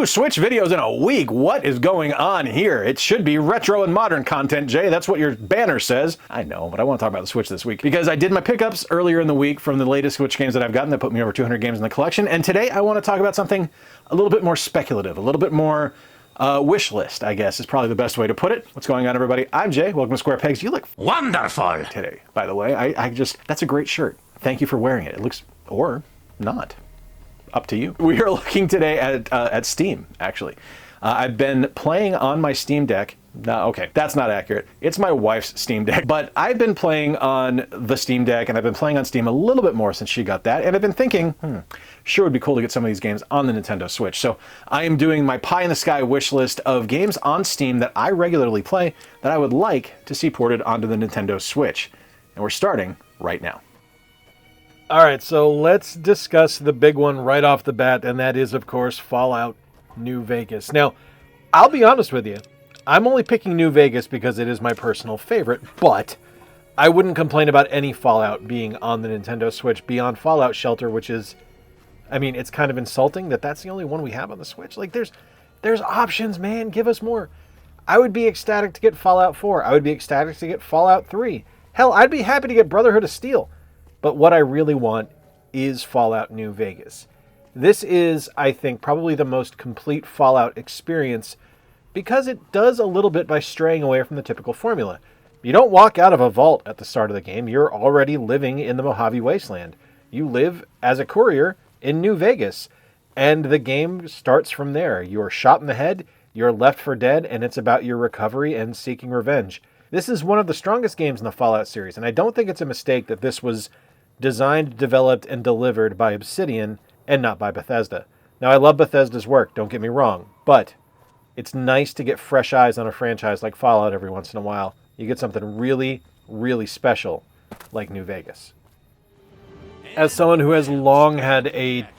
2 Switch videos in a week. What is going on here? It should be retro and modern content, Jay. That's what your banner says. I know, but I want to talk about the Switch this week because I did my pickups earlier in the week from the latest Switch games that I've gotten that put me over 200 games in the collection. And today I want to talk about something a little bit more speculative, a little bit more wish list, I guess, is probably the best way to put it. What's going on, everybody? I'm Jay. Welcome to Square Pegs. You look wonderful today, by the way. That's a great shirt. Thank you for wearing it. It looks, or not. Up to you. We are looking today at Steam, actually. I've been playing on my Steam Deck. No, okay, that's not accurate. It's my wife's Steam Deck. But I've been playing on the Steam Deck, and I've been playing on Steam a little bit more since she got that. And I've been thinking, sure would be cool to get some of these games on the Nintendo Switch. So I am doing my pie-in-the-sky wish list of games on Steam that I regularly play that I would like to see ported onto the Nintendo Switch. And we're starting right now. All right, so let's discuss the big one right off the bat, and that is, of course, Fallout New Vegas. Now, I'll be honest with you. I'm only picking New Vegas because it is my personal favorite, but I wouldn't complain about any Fallout being on the Nintendo Switch beyond Fallout Shelter, which is, I mean, it's kind of insulting that that's the only one we have on the Switch. Like, there's options, man. Give us more. I would be ecstatic to get Fallout 4. I would be ecstatic to get Fallout 3. Hell, I'd be happy to get Brotherhood of Steel. But what I really want is Fallout New Vegas. This is, I think, probably the most complete Fallout experience because it does a little bit by straying away from the typical formula. You don't walk out of a vault at the start of the game. You're already living in the Mojave Wasteland. You live as a courier in New Vegas, and the game starts from there. You're shot in the head, you're left for dead, and it's about your recovery and seeking revenge. This is one of the strongest games in the Fallout series, and I don't think it's a mistake that this was designed, developed, and delivered by Obsidian and not by Bethesda. Now, I love Bethesda's work, don't get me wrong, but it's nice to get fresh eyes on a franchise like Fallout every once in a while. You get something really, really special like New Vegas. As someone who has long had a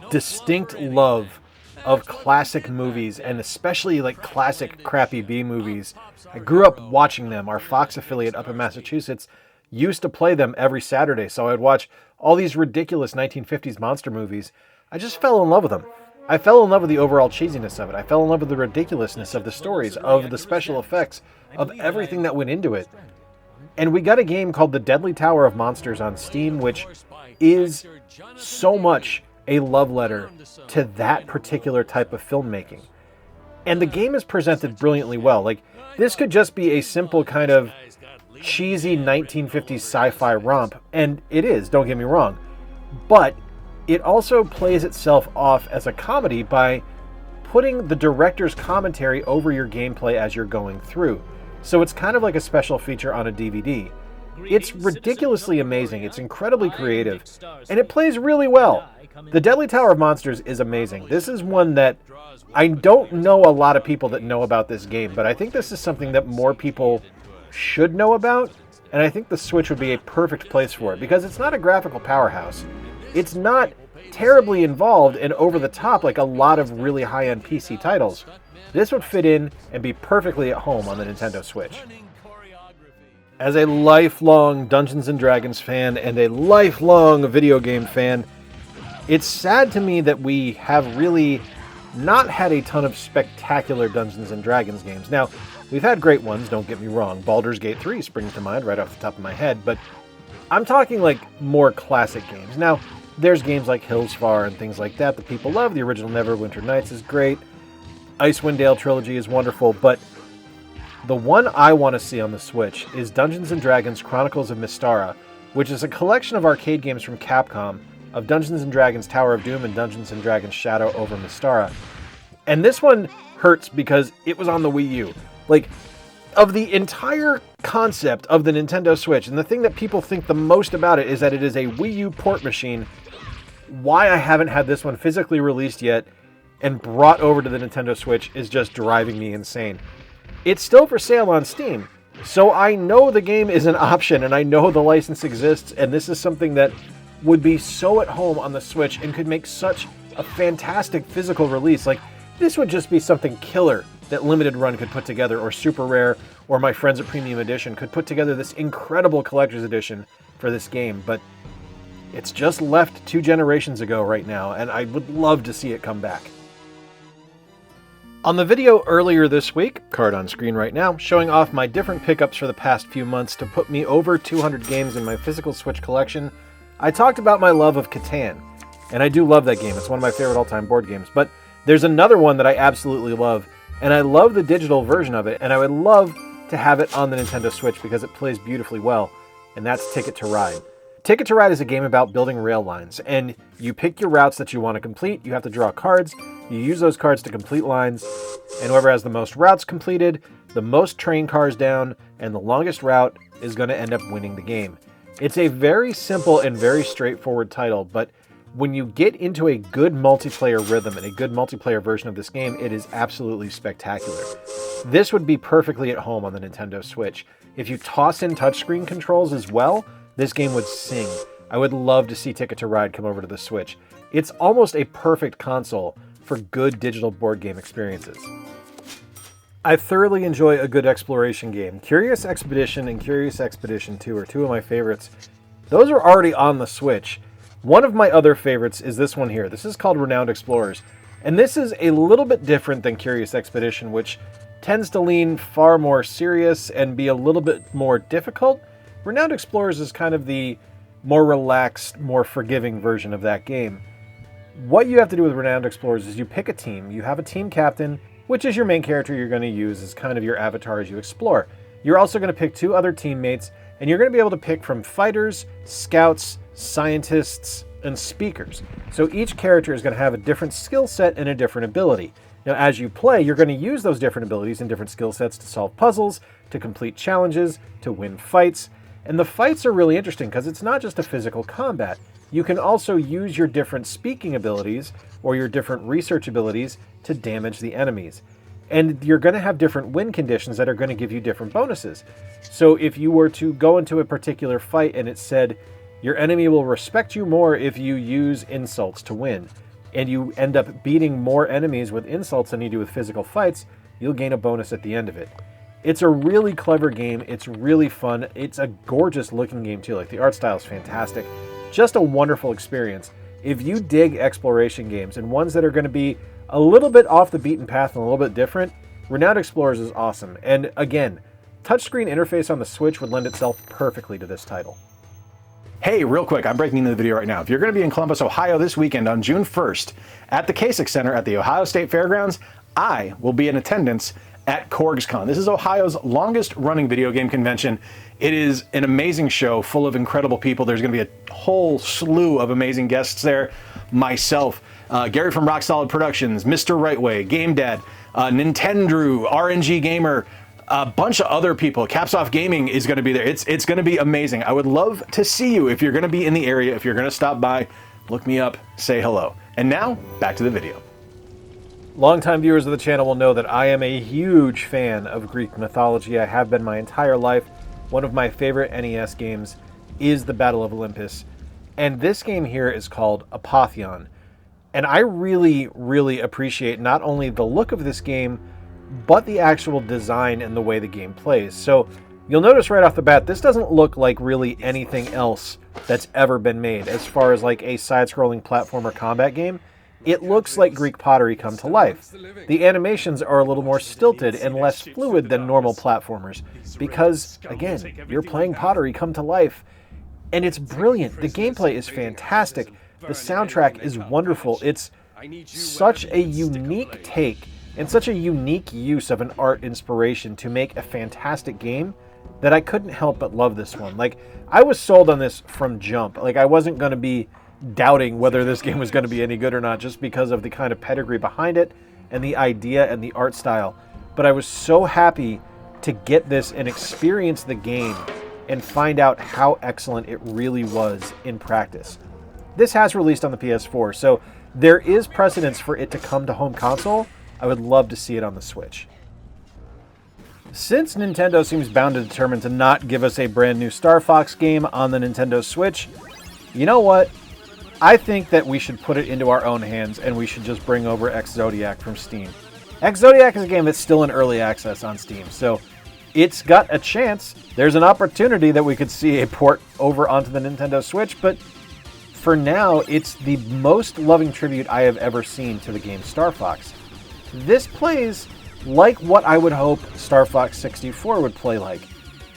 distinct love of classic movies, and especially like classic crappy B movies, I grew up watching them. Our Fox affiliate up in Massachusetts used to play them every Saturday, so I'd watch all these ridiculous 1950s monster movies. I just fell in love with them. I fell in love with the overall cheesiness of it. I fell in love with the ridiculousness of the stories, of the special effects, of everything that went into it. And we got a game called The Deadly Tower of Monsters on Steam, which is so much a love letter to that particular type of filmmaking. And the game is presented brilliantly well. Like, this could just be a simple kind of cheesy 1950s sci-fi romp, and it is, don't get me wrong, but it also plays itself off as a comedy by putting the director's commentary over your gameplay as you're going through. So it's kind of like a special feature on a DVD. It's ridiculously amazing, it's incredibly creative, and it plays really well. The Deadly Tower of Monsters is amazing. This is one that I don't know a lot of people that know about this game, but I think this is something that more people should know about, and I think the Switch would be a perfect place for it because it's not a graphical powerhouse. It's not terribly involved and over the top like a lot of really high-end PC titles. This would fit in and be perfectly at home on the Nintendo Switch. As a lifelong Dungeons & Dragons fan and a lifelong video game fan, it's sad to me that we have really not had a ton of spectacular Dungeons & Dragons games. Now, we've had great ones, don't get me wrong. Baldur's Gate 3 springs to mind right off the top of my head, but I'm talking like more classic games. Now, there's games like Hillsfar and things like that people love. The original Neverwinter Nights is great. Icewind Dale trilogy is wonderful, but the one I want to see on the Switch is Dungeons & Dragons Chronicles of Mystara, which is a collection of arcade games from Capcom of Dungeons & Dragons Tower of Doom and Dungeons & Dragons Shadow over Mystara. And this one hurts because it was on the Wii U. Like, of the entire concept of the Nintendo Switch, and the thing that people think the most about it is that it is a Wii U port machine, why I haven't had this one physically released yet and brought over to the Nintendo Switch is just driving me insane. It's still for sale on Steam, so I know the game is an option, and I know the license exists, and this is something that would be so at home on the Switch and could make such a fantastic physical release. Like, this would just be something killer that Limited Run could put together, or Super Rare, or my friends at Premium Edition could put together this incredible collector's edition for this game, but it's just left 2 generations ago right now, and I would love to see it come back. On the video earlier this week, card on screen right now, showing off my different pickups for the past few months to put me over 200 games in my physical Switch collection, I talked about my love of Catan. And I do love that game. It's one of my favorite all-time board games. But there's another one that I absolutely love, and I love the digital version of it, and I would love to have it on the Nintendo Switch because it plays beautifully well, and that's Ticket to Ride. Ticket to Ride is a game about building rail lines, and you pick your routes that you want to complete. You have to draw cards. You use those cards to complete lines, and whoever has the most routes completed, the most train cars down, and the longest route is going to end up winning the game. It's a very simple and very straightforward title, but when you get into a good multiplayer rhythm and a good multiplayer version of this game, it is absolutely spectacular. This would be perfectly at home on the Nintendo Switch. If you toss in touchscreen controls as well, this game would sing. I would love to see Ticket to Ride come over to the Switch. It's almost a perfect console for good digital board game experiences. I thoroughly enjoy a good exploration game. Curious Expedition and Curious Expedition 2 are two of my favorites. Those are already on the Switch. One of my other favorites is this one here. This is called Renowned Explorers. And this is a little bit different than Curious Expedition, which tends to lean far more serious and be a little bit more difficult. Renowned Explorers is kind of the more relaxed, more forgiving version of that game. What you have to do with Renowned Explorers is you pick a team. You have a team captain, which is your main character you're going to use as kind of your avatar as you explore. You're also going to pick two other teammates, and you're going to be able to pick from fighters, scouts, scientists, and speakers. So each character is going to have a different skill set and a different ability. Now, as you play, you're going to use those different abilities and different skill sets to solve puzzles, to complete challenges, to win fights. And the fights are really interesting because it's not just a physical combat. You can also use your different speaking abilities or your different research abilities to damage the enemies. And you're going to have different win conditions that are going to give you different bonuses. So if you were to go into a particular fight and it said, your enemy will respect you more if you use insults to win, and you end up beating more enemies with insults than you do with physical fights, you'll gain a bonus at the end of it. It's a really clever game. It's really fun. It's a gorgeous looking game too. Like, the art style is fantastic. Just a wonderful experience. If you dig exploration games and ones that are going to be a little bit off the beaten path and a little bit different, Renowned Explorers is awesome. And again, touchscreen interface on the Switch would lend itself perfectly to this title. Hey, real quick, I'm breaking into the video right now. If you're going to be in Columbus, Ohio this weekend on June 1st at the Kasich Center at the Ohio State Fairgrounds, I will be in attendance at CorgsCon. This is Ohio's longest running video game convention. It is an amazing show full of incredible people. There's going to be a whole slew of amazing guests there. Myself, Gary from Rock Solid Productions, Mr. Rightway, Game Dad, Nintendo, RNG Gamer, a bunch of other people. Caps Off Gaming is going to be there. It's going to be amazing. I would love to see you if you're going to be in the area. If you're going to stop by, look me up, say hello. And now, back to the video. Longtime viewers of the channel will know that I am a huge fan of Greek mythology. I have been my entire life. One of my favorite NES games is the Battle of Olympus. And this game here is called Apotheon. And I really, really appreciate not only the look of this game, but the actual design and the way the game plays. So you'll notice right off the bat, this doesn't look like really anything else that's ever been made as far as like a side-scrolling platformer combat game. It looks like Greek pottery come to life. The animations are a little more stilted and less fluid than normal platformers because, again, you're playing pottery come to life. And it's brilliant. The gameplay is fantastic. The soundtrack is wonderful. It's such a unique take and such a unique use of an art inspiration to make a fantastic game that I couldn't help but love this one. Like, I was sold on this from jump. Like, I wasn't going to be doubting whether this game was going to be any good or not just because of the kind of pedigree behind it and the idea and the art style. But I was so happy to get this and experience the game and find out how excellent it really was in practice. This has released on the PS4, so there is precedence for it to come to home console. I would love to see it on the Switch. Since Nintendo seems bound and determined to not give us a brand new Star Fox game on the Nintendo Switch, you know what? I think that we should put it into our own hands and we should just bring over X-Zodiac from Steam. X-Zodiac is a game that's still in early access on Steam, so it's got a chance. There's an opportunity that we could see a port over onto the Nintendo Switch, but for now, it's the most loving tribute I have ever seen to the game Star Fox. This plays like what I would hope Star Fox 64 would play like.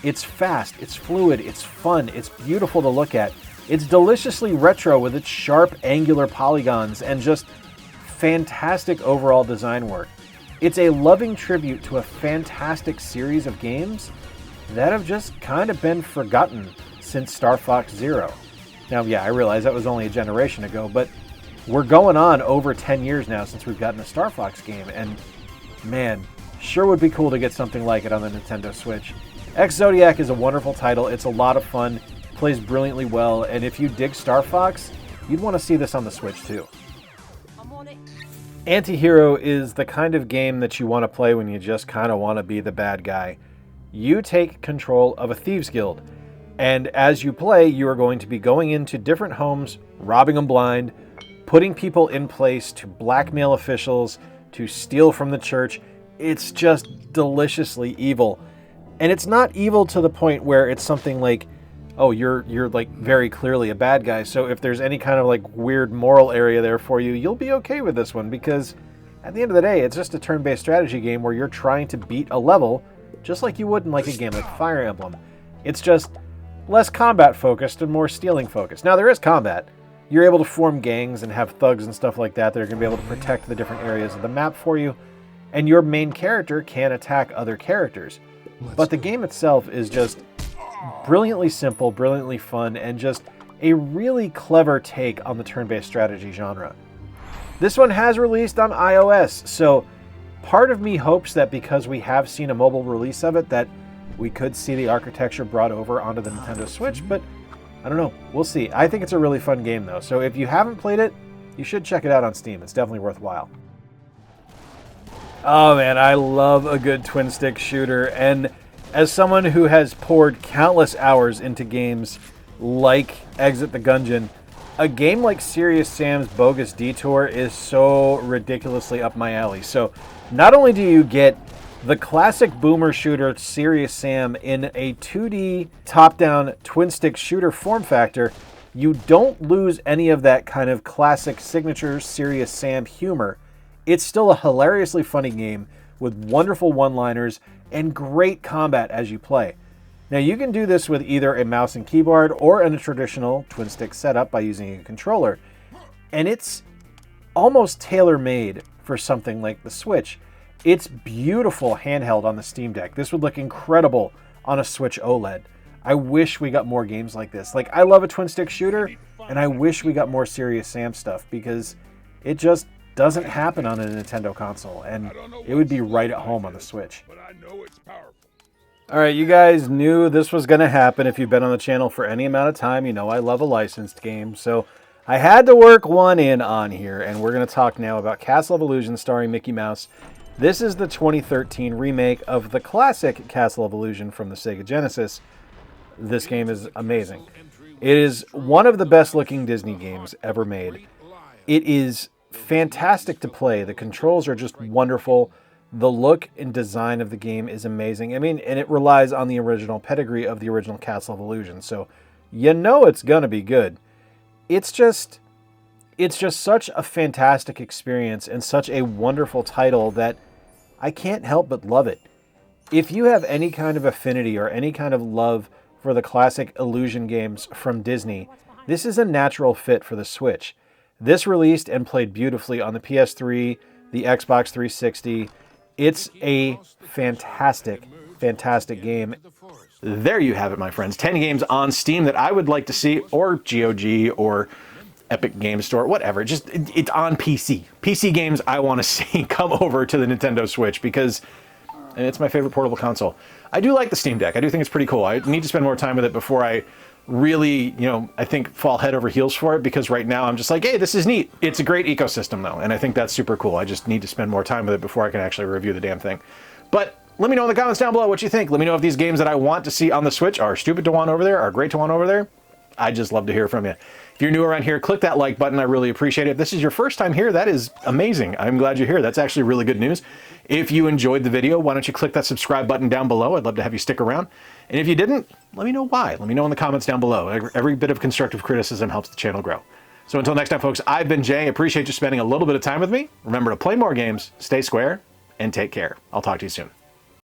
It's fast, it's fluid, it's fun, it's beautiful to look at. It's deliciously retro with its sharp, angular polygons and just fantastic overall design work. It's a loving tribute to a fantastic series of games that have just kind of been forgotten since Star Fox Zero. Now, yeah, I realize that was only a generation ago, but we're going on over 10 years now since we've gotten a Star Fox game, and man, sure would be cool to get something like it on the Nintendo Switch. X Zodiac is a wonderful title. It's a lot of fun, plays brilliantly well, and if you dig Star Fox, you'd want to see this on the Switch too. Antihero is the kind of game that you want to play when you just kind of want to be the bad guy. You take control of a thieves guild, and as you play, you are going to be going into different homes, robbing them blind, putting people in place to blackmail officials, to steal from the church. It's just deliciously evil. And it's not evil to the point where it's something like, oh, you're like very clearly a bad guy, so if there's any kind of like weird moral area there for you, you'll be okay with this one, because at the end of the day, it's just a turn-based strategy game where you're trying to beat a level just like you would in like a game like Fire Emblem. It's just less combat focused and more stealing focused. Now, there is combat. You're able to form gangs and have thugs and stuff like that that are going to be able to protect the different areas of the map for you, and your main character can attack other characters. But the game itself is just brilliantly simple, brilliantly fun, and just a really clever take on the turn-based strategy genre. This one has released on iOS, so part of me hopes that because we have seen a mobile release of it, that we could see the architecture brought over onto the Nintendo Switch, but I don't know. We'll see. I think it's a really fun game, though, so if you haven't played it, you should check it out on Steam. It's definitely worthwhile. Oh man, I love a good twin-stick shooter, and as someone who has poured countless hours into games like Exit the Gungeon, a game like Serious Sam's Bogus Detour is so ridiculously up my alley. So not only do you get the classic boomer shooter Serious Sam in a 2D top-down twin-stick shooter form factor, you don't lose any of that kind of classic signature Serious Sam humor. It's still a hilariously funny game with wonderful one-liners and great combat as you play. Now, you can do this with either a mouse and keyboard or in a traditional twin-stick setup by using a controller, and it's almost tailor-made for something like the Switch. It's beautiful handheld on the Steam Deck. This would look incredible on a Switch OLED. I wish we got more games like this. Like, I love a twin-stick shooter, and I wish we got more Serious Sam stuff, because it just doesn't happen on a Nintendo console, and it would be right at home on the Switch. Alright, you guys knew this was going to happen. If you've been on the channel for any amount of time, you know I love a licensed game, so I had to work one in on here, and we're going to talk now about Castle of Illusion starring Mickey Mouse. This is the 2013 remake of the classic Castle of Illusion from the Sega Genesis. This game is amazing. It is one of the best looking Disney games ever made. It is fantastic to play. The controls are just wonderful. The look and design of the game is amazing. I mean, and it relies on the original pedigree of the original Castle of Illusion, so you know it's gonna be good. It's just such a fantastic experience and such a wonderful title that I can't help but love it. If you have any kind of affinity or any kind of love for the classic Illusion games from Disney, this is a natural fit for the Switch. This released and played beautifully on the PS3, the Xbox 360. It's a fantastic, fantastic game. There you have it, my friends. 10 games on Steam that I would like to see, or GOG, or Epic Game Store, whatever. Just, it's on PC. PC games I want to see come over to the Nintendo Switch, because it's my favorite portable console. I do like the Steam Deck. I do think it's pretty cool. I need to spend more time with it before I really, I think fall head over heels for it, because right now I'm just like, hey, this is neat. It's a great ecosystem though, and I think that's super cool. I just need to spend more time with it before I can actually review the damn thing. But let me know in the comments down below what you think. Let me know if these games that I want to see on the Switch are stupid to want over there, are great to want over there. I'd just love to hear from you. If you're new around here, click that like button. I really appreciate it. If this is your first time here, that is amazing. I'm glad you're here. That's actually really good news. If you enjoyed the video, why don't you click that subscribe button down below? I'd love to have you stick around. And if you didn't, let me know why. Let me know in the comments down below. Every bit of constructive criticism helps the channel grow. So until next time, folks, I've been Jay. Appreciate you spending a little bit of time with me. Remember to play more games, stay square, and take care. I'll talk to you soon.